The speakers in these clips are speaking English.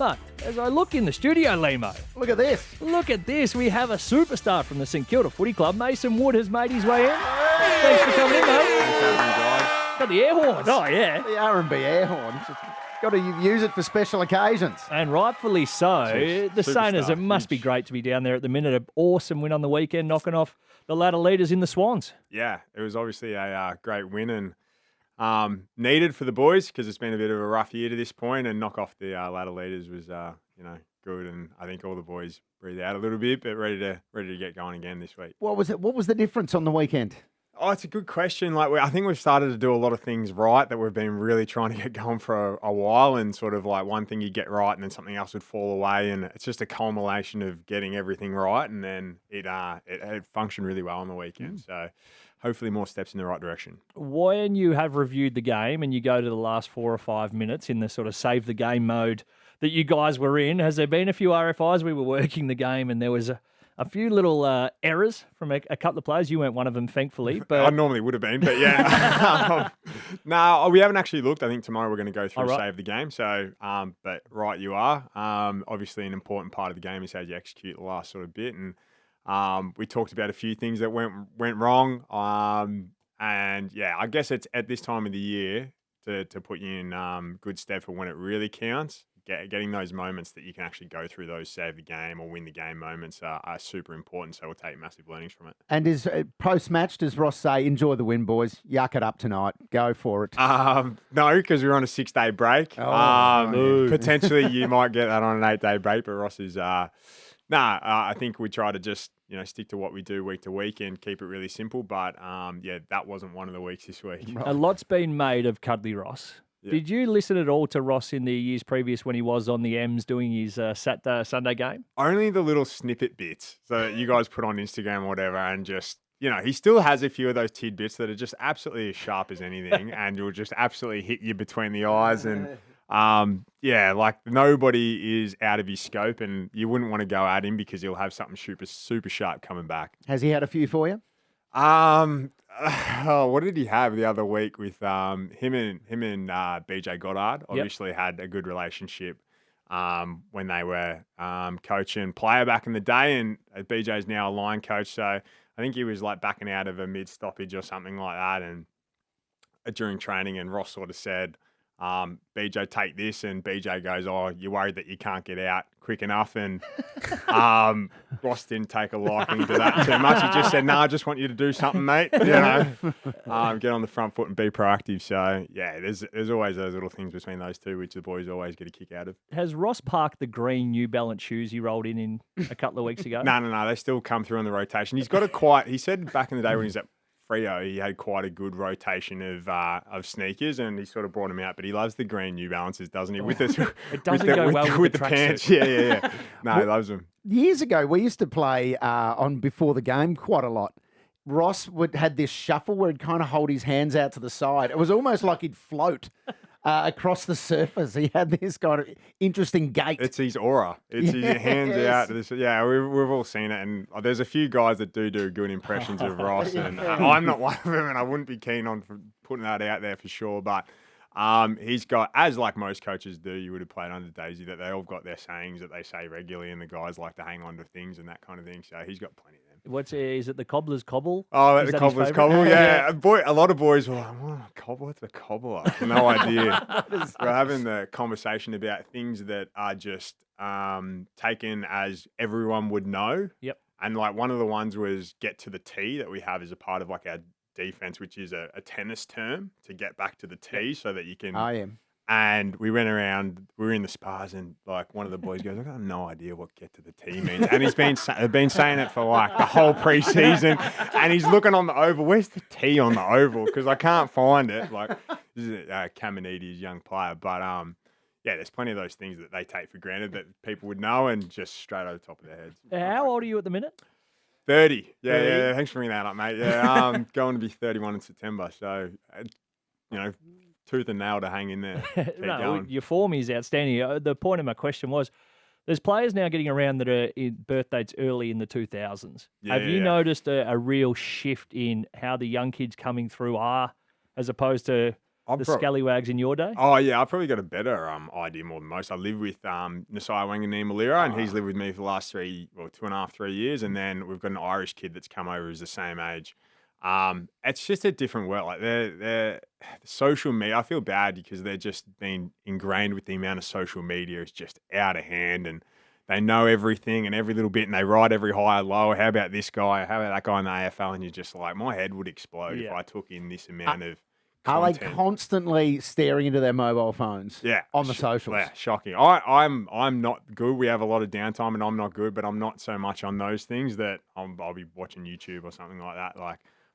But as I look in the studio, Lehmo, Look at this. look at this. We have a superstar from the St Kilda Footy Club. Mason Wood has made his way in. Thanks for coming in, mate. Thanks for having me, guys. Got the air horns. Oh, yeah. The R&B air horn. Got to use it for special occasions. And rightfully so. Jeez, The Sainers, it must be great to be down there at the minute. An awesome win on the weekend, knocking off the ladder leaders in the Swans. Yeah, it was obviously a great win and needed for the boys because it's been a bit of a rough year to this point, and knock off the ladder leaders was good, and I think all the boys breathed out a little bit, but ready to get going again this week. What was it? What was the difference on the weekend? Oh, it's a good question. I think we've started to do a lot of things right that we've been really trying to get going for a while, and sort of like one thing you get right and then something else would fall away, and it's just a culmination of getting everything right, and then it functioned really well on the weekend. So hopefully more steps in the right direction. When you have reviewed the game and you go to the last 4 or 5 minutes in the sort of save the game mode that you guys were in, has there been a few RFIs? We were working the game and there was a few little errors from a couple of players. You weren't one of them, thankfully. But I normally would have been, but yeah. No, we haven't actually looked. I think tomorrow we're going to go through right. save the game. So, but right you are. Obviously, an important part of the game is how you execute the last sort of bit. And we talked about a few things that went wrong. And yeah, I guess it's at this time of the year to put you in good stead for when it really counts. Getting those moments that you can actually go through those save the game or win the game moments are super important. So we'll take massive learnings from it. And is post-match, does Ross say, enjoy the win, boys, yuck it up tonight, go for it? No, because we're on a 6-day break. Potentially you might get that on an 8-day break, but Ross is, I think we try to just, stick to what we do week to week and keep it really simple. But that wasn't one of the weeks this week. a lot's been made of Cuddly Ross. Yeah. Did you listen at all to Ross in the years previous when he was on the M's doing his Sunday game? Only the little snippet bits that you guys put on Instagram or whatever, and just, he still has a few of those tidbits that are just absolutely as sharp as anything and will just absolutely hit you between the eyes. And nobody is out of his scope, and you wouldn't want to go at him because he'll have something super sharp coming back. Has he had a few for you? What did he have the other week with him and BJ Goddard? Obviously had a good relationship when they were coach and player back in the day, and BJ's now a line coach. So I think he was like backing out of a mid stoppage or something like that, and during training, and Ross sort of said, BJ, take this, and BJ goes, oh, you're worried that you can't get out quick enough, and Ross didn't take a liking to that too much. He just said, I just want you to do something, mate, get on the front foot and be proactive. So yeah, there's always those little things between those two which the boys always get a kick out of. Has Ross parked the green New Balance shoes he rolled in a couple of weeks ago? No, they still come through on the rotation. He's got he said back in the day when he's at Freo, he had quite a good rotation of sneakers, and he sort of brought them out. But he loves the green New Balances, doesn't he? With the, it doesn't go well with the pants. tracksuit. Yeah. No, he loves them. Years ago, we used to play on before the game quite a lot. Ross had this shuffle where he'd kind of hold his hands out to the side. It was almost like he'd float across the surface. He had this kind of interesting gait. It's his aura. It's his hands out to this. Yeah, we've all seen it, and there's a few guys that do good impressions of Ross, and I'm not one of them, and I wouldn't be keen on putting that out there for sure. But he's got, as like most coaches do, you would have played under Daisy, that they all got their sayings that they say regularly, and the guys like to hang on to things and that kind of thing. So he's got plenty of them. Is it the Cobbler's Cobble? Oh, the Cobbler's Cobble, yeah. A lot of boys were like, what's a cobbler? No idea. We're having the conversation about things that are just taken as everyone would know. Yep. And like one of the ones was get to the tee that we have as a part of like our defense, which is a tennis term to get back to the tee so that you can. I am. And we went around, we were in the spas, and like one of the boys goes, I got no idea what get to the tee means. And he's been saying it for like the whole preseason. And he's looking on the oval. Where's the tee on the oval? Because I can't find it. Like, this is Caminiti's young player. But there's plenty of those things that they take for granted that people would know and just straight over the top of their heads. How old are you at the minute? 30. Yeah. Thanks for bringing that up, mate. Yeah, going to be 31 in September. So, tooth and nail to hang in there. Your form is outstanding. The point of my question was, there's players now getting around that are in birth dates early in the 2000s. Have you noticed a real shift in how the young kids coming through are, as opposed to the scallywags in your day? Oh yeah, I've probably got a better idea more than most. I live with Nasai Wanganeen-Malira, and he's lived with me for the last 2.5, 3 years, and then we've got an Irish kid that's come over who's the same age. It's just a different world. Like they're social media. I feel bad because they're just been ingrained with the amount of social media. It's just out of hand, and they know everything and every little bit, and they write every high or low. How about this guy? How about that guy in the AFL? And you're just like, my head would explode if I took in this amount of Are content. they constantly staring into their mobile phones? Yeah, on the socials. Yeah, shocking. I'm not good. We have a lot of downtime, and I'm not good. But I'm not so much on those things that I'll be watching YouTube or something like that.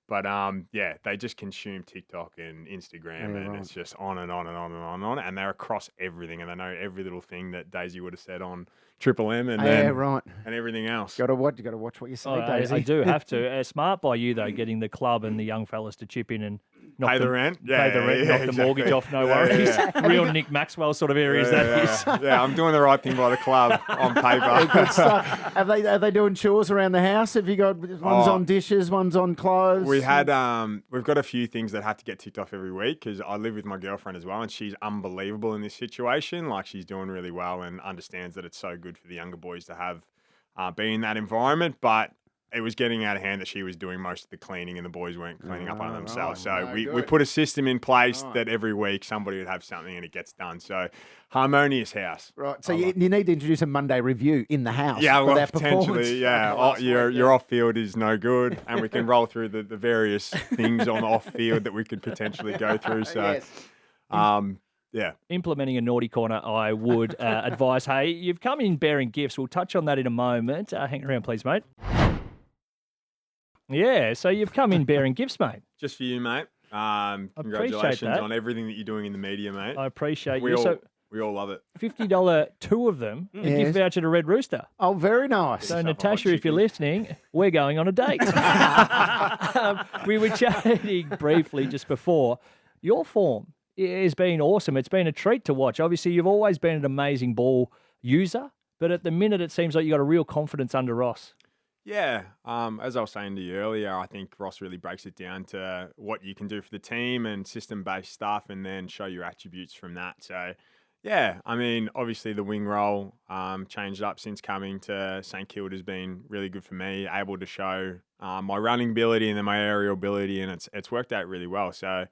But yeah, they just consume TikTok and Instagram, and it's just on and on and on and on and on. And they're across everything, and they know every little thing that Daisy would have said on Triple M, and and everything else. You got to watch what you say, Daisy. I do have to. Smart by you though, getting the club and the young fellas to chip in and knock Pay the rent, knock the mortgage off. No worries. Real Nick Maxwell sort of areas is. Yeah, I'm doing the right thing by the club on paper. Good stuff. Are they doing chores around the house? Have you got one's on dishes, one's on clothes? We've got a few things that have to get ticked off every week because I live with my girlfriend as well, and she's unbelievable in this situation. Like, she's doing really well and understands that it's so good for the younger boys to have be in that environment. But it was getting out of hand that she was doing most of the cleaning and the boys weren't cleaning up on themselves. So we put a system in place that every week somebody would have something and it gets done. So harmonious house. Right. So you need to introduce a Monday review in the house. Yeah, for well, that potentially. Yeah. Your off field is no good, and we can roll through the various things on the off field that we could potentially go through. So, yeah. Implementing a naughty corner, I would advise. Hey, you've come in bearing gifts. We'll touch on that in a moment. Hang around, please, mate. Yeah, so you've come in bearing gifts, mate. Just for you, mate. Congratulations on everything that you're doing in the media, mate. I appreciate we you. We all love it. $50, two of them, a gift voucher to Red Rooster. Oh, very nice. So, Natasha, if you're listening, we're going on a date. We were chatting briefly just before. Your form has been awesome. It's been a treat to watch. Obviously, you've always been an amazing ball user, but at the minute, it seems like you've got a real confidence under Ross. Yeah, as I was saying to you earlier, I think Ross really breaks it down to what you can do for the team and system-based stuff, and then show your attributes from that. So, yeah, I mean, obviously the wing role changed up since coming to St Kilda has been really good for me, able to show my running ability and then my aerial ability, and it's worked out really well. So,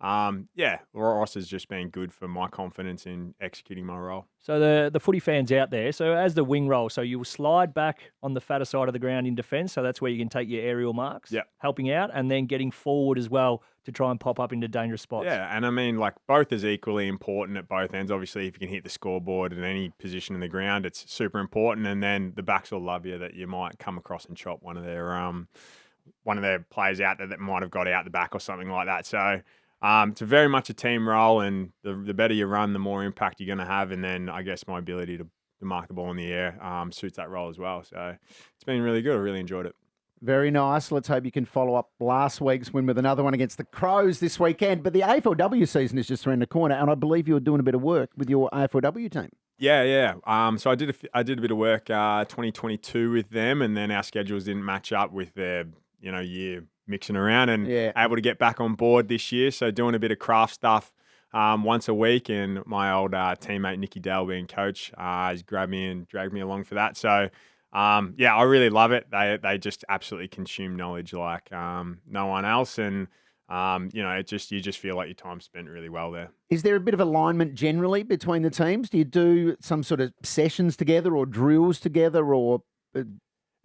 yeah, Ross has just been good for my confidence in executing my role. So the footy fans out there, so as the wing roll, so you will slide back on the fatter side of the ground in defence, so that's where you can take your aerial marks, helping out, and then getting forward as well to try and pop up into dangerous spots. Yeah, and I mean, like, both is equally important at both ends. Obviously, if you can hit the scoreboard at any position in the ground, it's super important, and then the backs will love you that you might come across and chop one of their players out there that might have got out the back or something like that. So, it's very much a team role, and the better you run, the more impact you're going to have. And then I guess my ability to mark the ball in the air suits that role as well. So it's been really good. I really enjoyed it. Very nice. Let's hope you can follow up last week's win with another one against the Crows this weekend. But the AFLW season is just around the corner, and I believe you were doing a bit of work with your AFLW team. Yeah. So I did a bit of work 2022 with them, and then our schedules didn't match up with their year mixing around, and able to get back on board this year. So doing a bit of craft stuff once a week, and my old teammate Nicky Dale, being coach, has grabbed me and dragged me along for that. So I really love it. They just absolutely consume knowledge like no one else, and you just feel like your time's spent really well there. Is there a bit of alignment generally between the teams? Do you do some sort of sessions together or drills together, or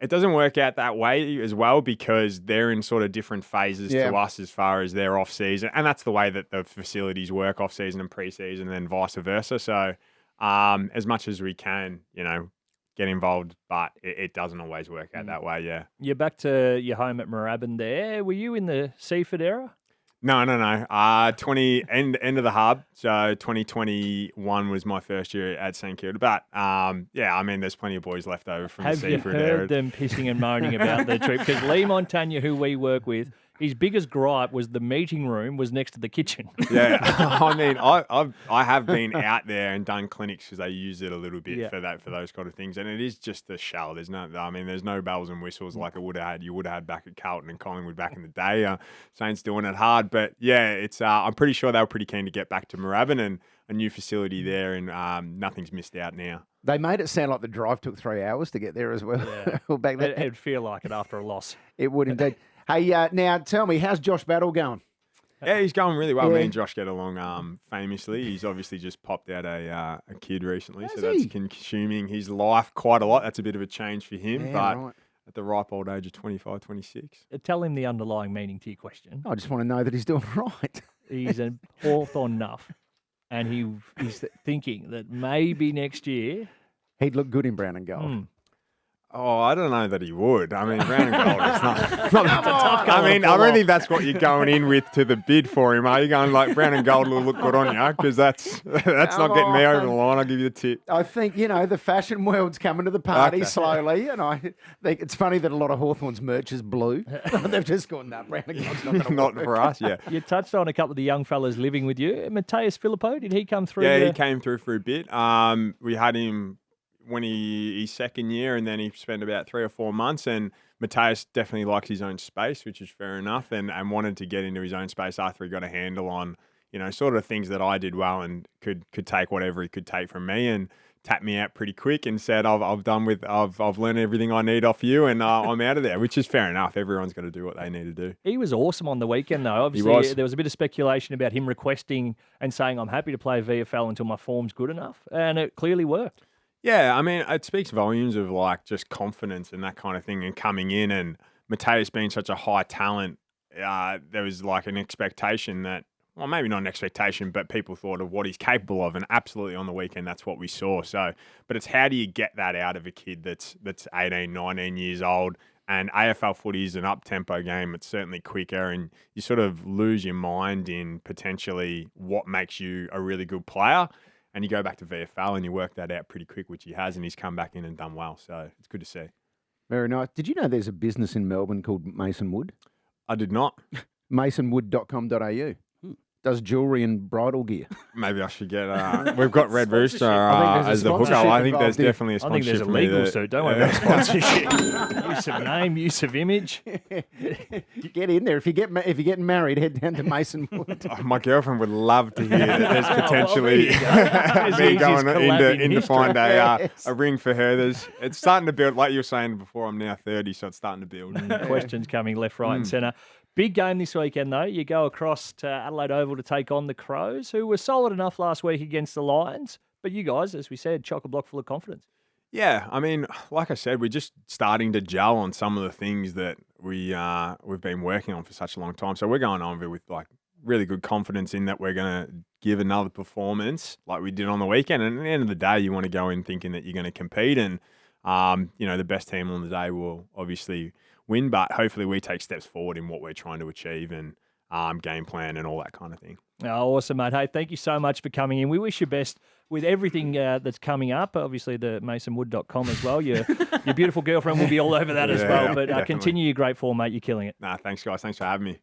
it doesn't work out that way as well because they're in sort of different phases to us as far as their off-season. And that's the way that the facilities work, off-season and pre-season, and then vice versa. So as much as we can, get involved, but it doesn't always work out that way, yeah. You're back to your home at Moorabbin there. Were you in the Seaford era? No. End of the hub. So 2021 was my first year at St Kilda. But I mean, there's plenty of boys left over from the Seaford era. Have you heard them pissing and moaning about the trip? Because Lee Montagna, who we work with, his biggest gripe was the meeting room was next to the kitchen. Yeah, I mean, I have been out there and done clinics because they use it a little bit for those kind of things, and it is just a shell. There's no bells and whistles like you would have had back at Carlton and Collingwood back in the day. Saints doing it hard, but yeah, it's I'm pretty sure they were pretty keen to get back to Moorabbin and a new facility there, and nothing's missed out now. They made it sound like the drive took 3 hours to get there as well. Yeah. Well, back then, It'd feel like it after a loss. it would indeed. Hey, now tell me, how's Josh Battle going? Yeah, he's going really well. Yeah. Me and Josh get along famously. He's obviously just popped out a kid recently, Has so that's he? consuming his life quite a lot. That's a bit of a change for him, Yeah, but right. at the ripe old age of 25, 26. Tell him the underlying meaning to your question. I just want to know that he's doing right. He's a Hawthorn nuff, and he's thinking that maybe next year. He'd look good in brown and gold. Oh, I don't know that he would. I mean, brown and gold is not a tough colour I mean, to I pull don't off. think that's what you're going in with to the bid for him. Are you going like brown and gold will look good on you? Because that's not getting me over the line. I'll give you the tip. I think, the fashion world's coming to the party Okay. slowly, and I think it's funny that a lot of Hawthorn's merch is blue. They've just gone, no, brown and gold's not going to Not work. for us, yeah. You touched on a couple of the young fellas living with you. Mattaes Phillipou, did he come through? Yeah, he came through for a bit. We had him when his second year, and then he spent about 3 or 4 months. And Mattaes definitely likes his own space, which is fair enough, and wanted to get into his own space after he got a handle on, sort of things that I did well and could take whatever he could take from me, and tapped me out pretty quick and said, I've learned everything I need off you, and I'm out of there, which is fair enough. Everyone's got to do what they need to do. He was awesome on the weekend, though. Obviously, was. There was a bit of speculation about him requesting and saying, I'm happy to play VFL until my form's good enough, and it clearly worked. Yeah, I mean, it speaks volumes of like just confidence and that kind of thing, and coming in, and Mattaes being such a high talent, there was like an expectation that, well, maybe not an expectation, but people thought of what he's capable of, and absolutely on the weekend, that's what we saw. So, but it's how do you get that out of a kid that's 18, 19 years old, and AFL footy is an up-tempo game. It's certainly quicker, and you sort of lose your mind in potentially what makes you a really good player. And you go back to VFL and you work that out pretty quick, which he has, and he's come back in and done well. So it's good to see. Very nice. Did you know there's a business in Melbourne called Mason Wood? I did not. masonwood.com.au. Does jewellery and bridal gear. Maybe I should get. We've got Red Rooster I think there's a as the hooker. sponsorship I think there's involved here. definitely a I think sponsorship. there's a for me legal there. suit. Don't worry about sponsorship. Use of name, use of image. Get in there. If you're getting married, head down to Mason Wood. Oh, my girlfriend would love to hear that there's potentially There's the me easiest going collab in in to history. find Yes. a ring for her. It's starting to build, like you were saying before, I'm now 30, so it's starting to build. Questions coming left, right, and centre. Big game this weekend, though. You go across to Adelaide Oval to take on the Crows, who were solid enough last week against the Lions. But you guys, as we said, chock-a-block full of confidence. Yeah, I mean, like I said, we're just starting to gel on some of the things that we've been working on for such a long time. So we're going on with like really good confidence in that we're going to give another performance like we did on the weekend. And at the end of the day, you want to go in thinking that you're going to compete, and the best team on the day will obviously win. But hopefully, we take steps forward in what we're trying to achieve and game plan and all that kind of thing. Oh, awesome, mate. Hey, thank you so much for coming in. We wish you best with everything that's coming up. Obviously, the masonwood.com as well. Your beautiful girlfriend will be all over that as Yeah, well. But definitely. continue your great form, mate. You're killing it. Nah, thanks, guys. Thanks for having me.